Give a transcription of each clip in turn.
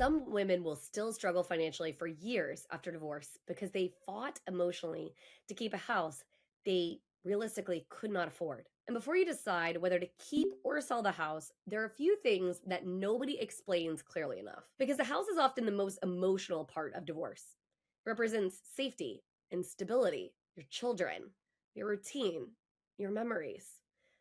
Some women will still struggle financially for years after divorce because they fought emotionally to keep a house they realistically could not afford. And before you decide whether to keep or sell the house, there are a few things that nobody explains clearly enough. Because the house is often the most emotional part of divorce. It represents safety and stability, your children, your routine, your memories.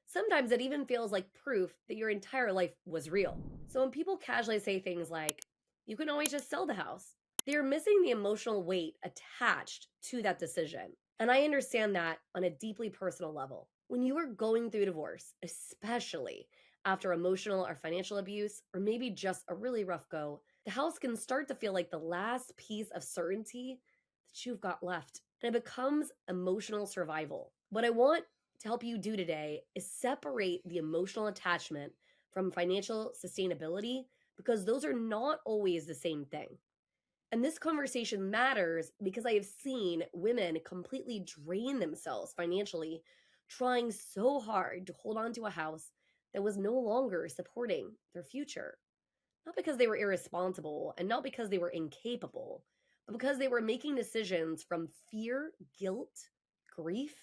Sometimes it even feels like proof that your entire life was real. So when people casually say things like, you can always just sell the house, they're missing the emotional weight attached to that decision. And I understand that on a deeply personal level. When you are going through divorce, especially after emotional or financial abuse, or maybe just a really rough go, the house can start to feel like the last piece of certainty that you've got left. And it becomes emotional survival. What I want to help you do today is separate the emotional attachment from financial sustainability, because those are not always the same thing. And this conversation matters because I have seen women completely drain themselves financially, trying so hard to hold on to a house that was no longer supporting their future. Not because they were irresponsible and not because they were incapable, but because they were making decisions from fear, guilt, grief,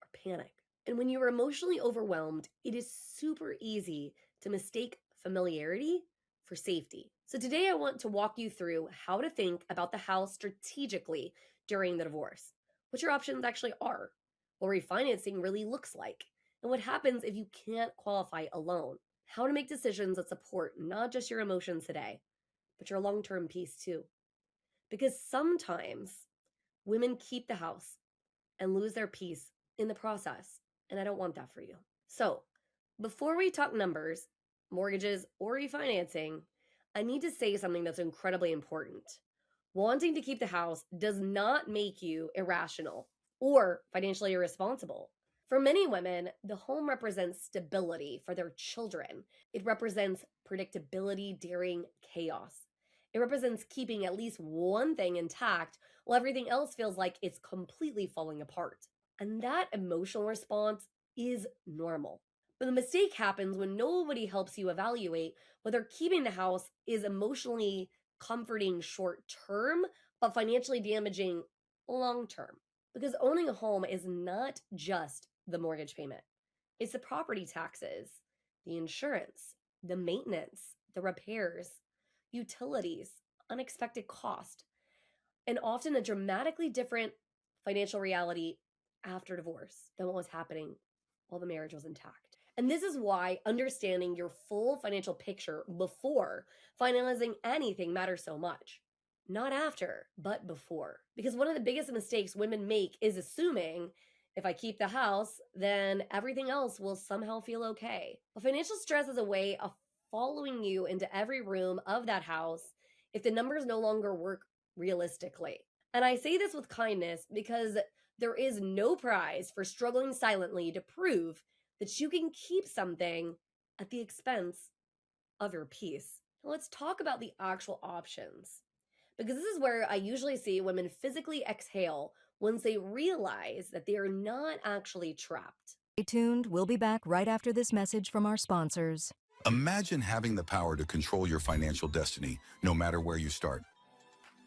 or panic. And when you are emotionally overwhelmed, it is super easy to mistake familiarity for safety. So today I want to walk you through how to think about the house strategically during the divorce, what your options actually are, what refinancing really looks like, and what happens if you can't qualify alone, how to make decisions that support not just your emotions today, but your long-term peace too. Because sometimes women keep the house and lose their peace in the process, and I don't want that for you. So before we talk numbers, mortgages, or refinancing, I need to say something that's incredibly important. Wanting to keep the house does not make you irrational or financially irresponsible. For many women, the home represents stability for their children. It represents predictability during chaos. It represents keeping at least one thing intact while everything else feels like it's completely falling apart. And that emotional response is normal. But the mistake happens when nobody helps you evaluate whether keeping the house is emotionally comforting short term, but financially damaging long term. Because owning a home is not just the mortgage payment, it's the property taxes, the insurance, the maintenance, the repairs, utilities, unexpected cost, and often a dramatically different financial reality after divorce than what was happening while the marriage was intact. And this is why understanding your full financial picture before finalizing anything matters so much. Not after, but before. Because one of the biggest mistakes women make is assuming if I keep the house, then everything else will somehow feel okay. But financial stress is a way of following you into every room of that house if the numbers no longer work realistically. And I say this with kindness because there is no prize for struggling silently to prove that you can keep something at the expense of your peace. Now let's talk about the actual options, because this is where I usually see women physically exhale once they realize that they are not actually trapped. Stay tuned. We'll be back right after this message from our sponsors. Imagine having the power to control your financial destiny, no matter where you start.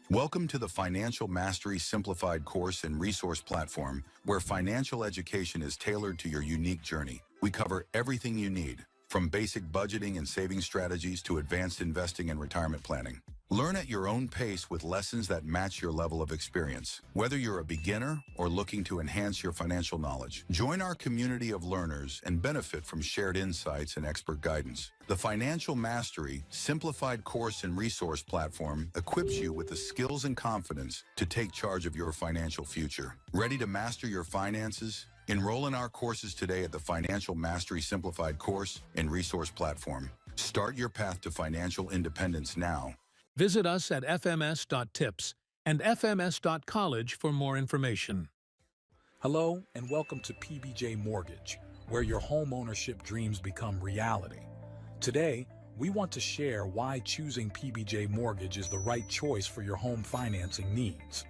Welcome to the Financial Mastery Simplified course and resource platform, where financial education is tailored to your unique journey. We cover everything you need, from basic budgeting and saving strategies to advanced investing and retirement planning. Learn at your own pace with lessons that match your level of experience. Whether you're a beginner or looking to enhance your financial knowledge, join our community of learners and benefit from shared insights and expert guidance. The Financial Mastery Simplified course and resource platform equips you with the skills and confidence to take charge of your financial future. Ready to master your finances? Enroll in our courses today at the Financial Mastery Simplified course and resource platform. Start your path to financial independence now. Visit us at fms.tips and fms.college for more information. Hello and welcome to PBJ Mortgage, where your home ownership dreams become reality. Today, we want to share why choosing PBJ Mortgage is the right choice for your home financing needs.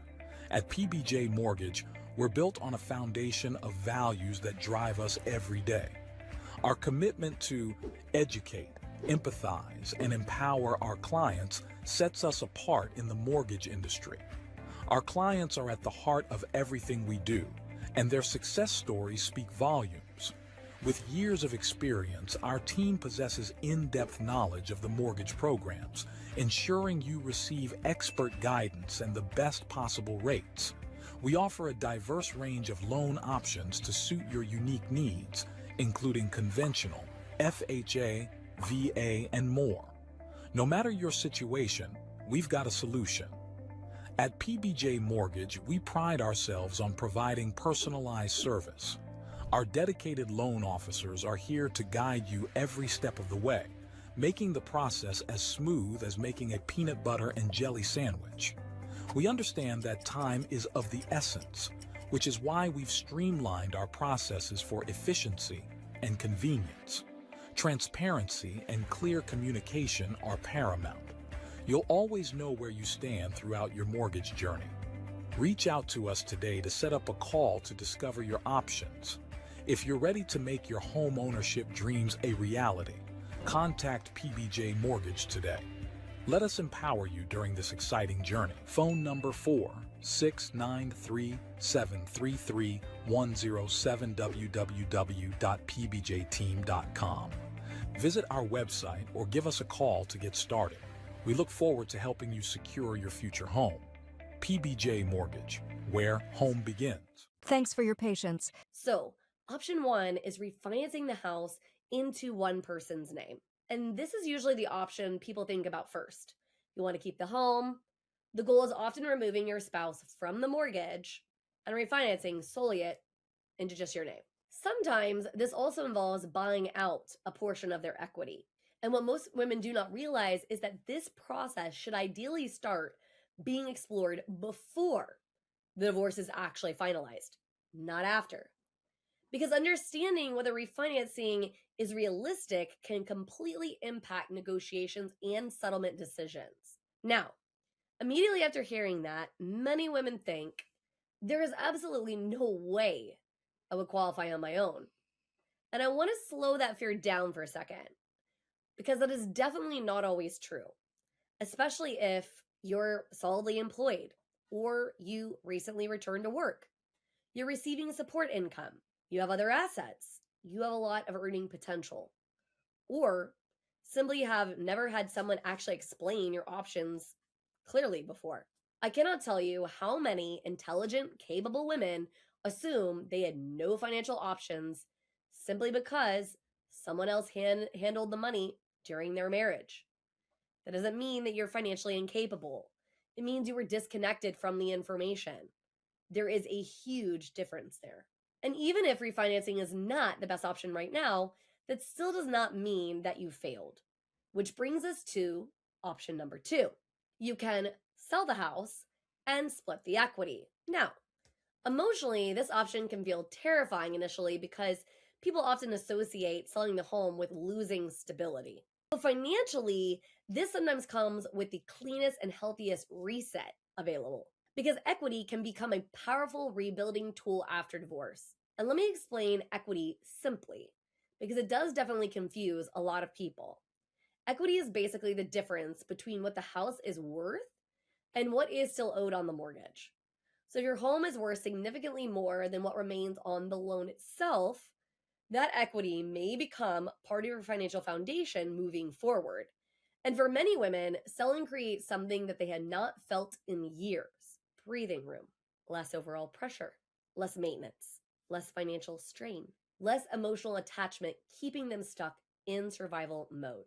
At PBJ Mortgage, we're built on a foundation of values that drive us every day. Our commitment to educate, empathize, and empower our clients sets us apart in the mortgage industry. Our clients are at the heart of everything we do, and their success stories speak volumes. With years of experience, our team possesses in-depth knowledge of the mortgage programs, ensuring you receive expert guidance and the best possible rates. We offer a diverse range of loan options to suit your unique needs, including conventional, FHA, VA, and more. No matter your situation, we've got a solution. At PBJ Mortgage, we pride ourselves on providing personalized service. Our dedicated loan officers are here to guide you every step of the way, making the process as smooth as making a peanut butter and jelly sandwich. We understand that time is of the essence, which is why we've streamlined our processes for efficiency and convenience. Transparency and clear communication are paramount. You'll always know where you stand throughout your mortgage journey. Reach out to us today to set up a call to discover your options. If you're ready to make your home ownership dreams a reality, contact PBJ Mortgage today. Let us empower you during this exciting journey. Phone number 4-693-733-107 www.pbjteam.com. Visit our website or give us a call to get started. We look forward to helping you secure your future home. PBJ Mortgage, where home begins. Thanks for your patience. So, option one is refinancing the house into one person's name. And this is usually the option people think about first. You want to keep the home. The goal is often removing your spouse from the mortgage and refinancing solely it into just your name. Sometimes this also involves buying out a portion of their equity. And what most women do not realize is that this process should ideally start being explored before the divorce is actually finalized, not after. Because understanding whether refinancing is realistic can completely impact negotiations and settlement decisions. Now, immediately after hearing that, many women think there is absolutely no way I would qualify on my own. And I want to slow that fear down for a second, because that is definitely not always true, especially if you're solidly employed or you recently returned to work. You're receiving support income. You have other assets. You have a lot of earning potential. Or simply have never had someone actually explain your options clearly before. I cannot tell you how many intelligent, capable women assume they had no financial options simply because someone else handled the money during their marriage. That doesn't mean that you're financially incapable. It means you were disconnected from the information. There is a huge difference there. And even if refinancing is not the best option right now, that still does not mean that you failed. Which brings us to option number 2. You can sell the house and split the equity. Now, emotionally, this option can feel terrifying initially because people often associate selling the home with losing stability. But financially, this sometimes comes with the cleanest and healthiest reset available, because equity can become a powerful rebuilding tool after divorce. And let me explain equity simply, because it does definitely confuse a lot of people. Equity is basically the difference between what the house is worth and what is still owed on the mortgage. So if your home is worth significantly more than what remains on the loan itself, that equity may become part of your financial foundation moving forward. And for many women, selling creates something that they had not felt in years: breathing room, less overall pressure, less maintenance, less financial strain, less emotional attachment, keeping them stuck in survival mode.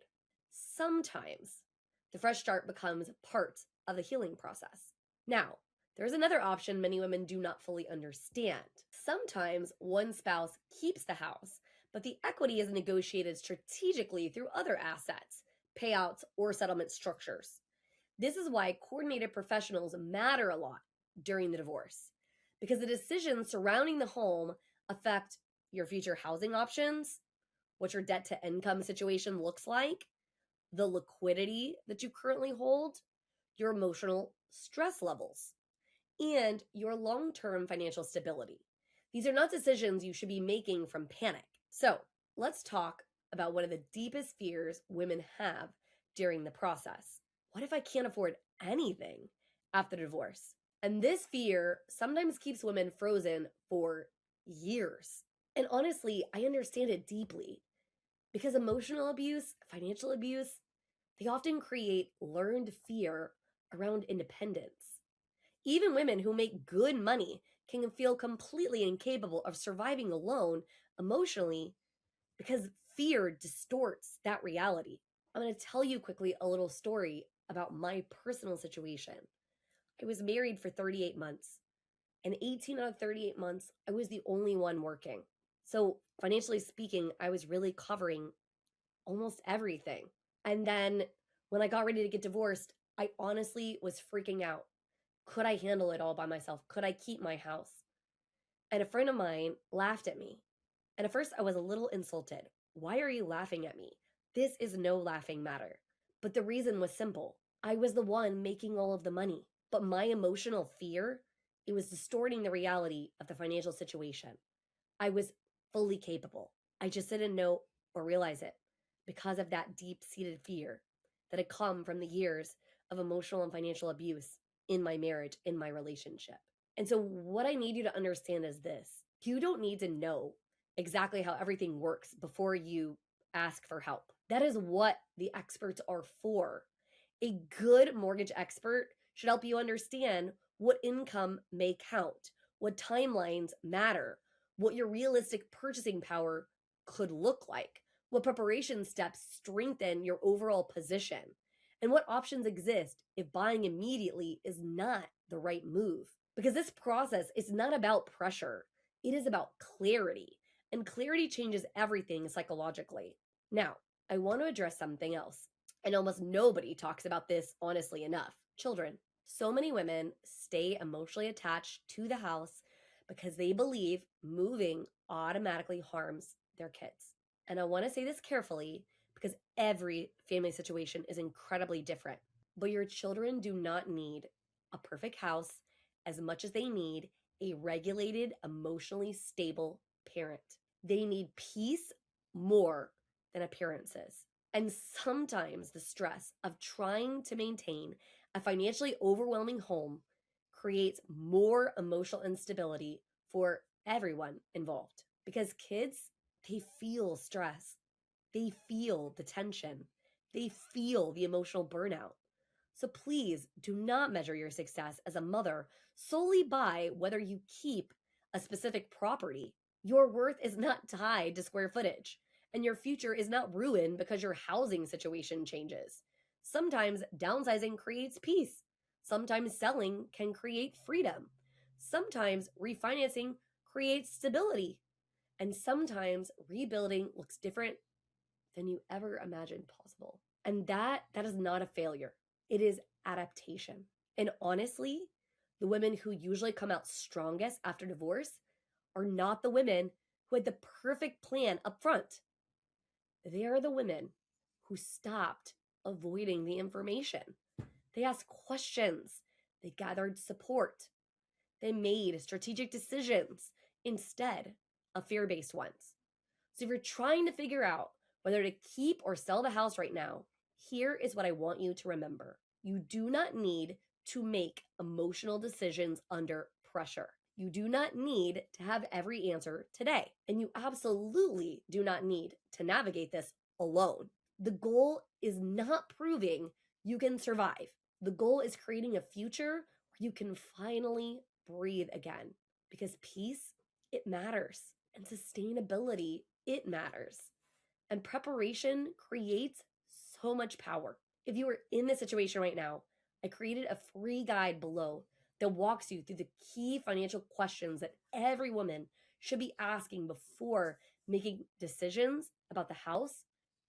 Sometimes the fresh start becomes part of the healing process. Now, there's another option many women do not fully understand. Sometimes one spouse keeps the house, but the equity is negotiated strategically through other assets, payouts, or settlement structures. This is why coordinated professionals matter a lot during the divorce, because the decisions surrounding the home affect your future housing options, what your debt to income situation looks like, the liquidity that you currently hold, your emotional stress levels, and your long-term financial stability. These are not decisions you should be making from panic. So let's talk about one of the deepest fears women have during the process. What if I can't afford anything after divorce? And this fear sometimes keeps women frozen for years. And honestly, I understand it deeply because emotional abuse, financial abuse, they often create learned fear around independence. Even women who make good money can feel completely incapable of surviving alone emotionally because fear distorts that reality. I'm going to tell you quickly a little story about my personal situation. I was married for 38 months, and 18 out of 38 months, I was the only one working. So, financially speaking, I was really covering almost everything. And then when I got ready to get divorced, I honestly was freaking out. Could I handle it all by myself? Could I keep my house? And a friend of mine laughed at me. And at first, I was a little insulted. Why are you laughing at me? This is no laughing matter. But the reason was simple. I was the one making all of the money. But my emotional fear, it was distorting the reality of the financial situation. I was fully capable. I just didn't know or realize it because of that deep seated fear that had come from the years of emotional and financial abuse in my marriage, in my relationship. And so, what I need you to understand is this: you don't need to know exactly how everything works before you ask for help. That is what the experts are for. A good mortgage expert should help you understand what income may count, what timelines matter, what your realistic purchasing power could look like, what preparation steps strengthen your overall position, and what options exist if buying immediately is not the right move. Because this process is not about pressure, it is about clarity, and clarity changes everything psychologically. Now, I want to address something else, and almost nobody talks about this honestly enough: children. So many women stay emotionally attached to the house because they believe moving automatically harms their kids. And I want to say this carefully because every family situation is incredibly different. But your children do not need a perfect house as much as they need a regulated, emotionally stable parent. They need peace more than appearances. And sometimes the stress of trying to maintain a financially overwhelming home creates more emotional instability for everyone involved because kids, they feel stress, they feel the tension, they feel the emotional burnout. So please do not measure your success as a mother solely by whether you keep a specific property. Your worth is not tied to square footage, and your future is not ruined because your housing situation changes. Sometimes downsizing creates peace. Sometimes selling can create freedom. Sometimes refinancing creates stability. And sometimes rebuilding looks different than you ever imagined possible. And that is not a failure. It is adaptation. And honestly, the women who usually come out strongest after divorce are not the women who had the perfect plan up front. They are the women who stopped avoiding the information. They asked questions. They gathered support. They made strategic decisions instead of fear based ones. So if you're trying to figure out whether to keep or sell the house right now, here is what I want you to remember. You do not need to make emotional decisions under pressure. You do not need to have every answer today. And you absolutely do not need to navigate this alone. The goal is not proving you can survive. The goal is creating a future where you can finally breathe again, because peace, it matters, and sustainability, it matters. And preparation creates so much power. If you are in this situation right now, I created a free guide below that walks you through the key financial questions that every woman should be asking before making decisions about the house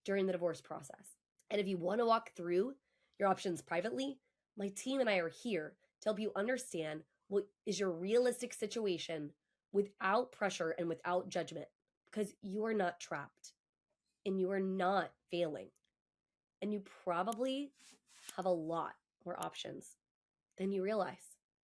during the divorce process. And if you want to walk through your options privately, my team and I are here to help you understand what is your realistic situation without pressure and without judgment, because you are not trapped and you are not failing. And you probably have a lot more options than you realize.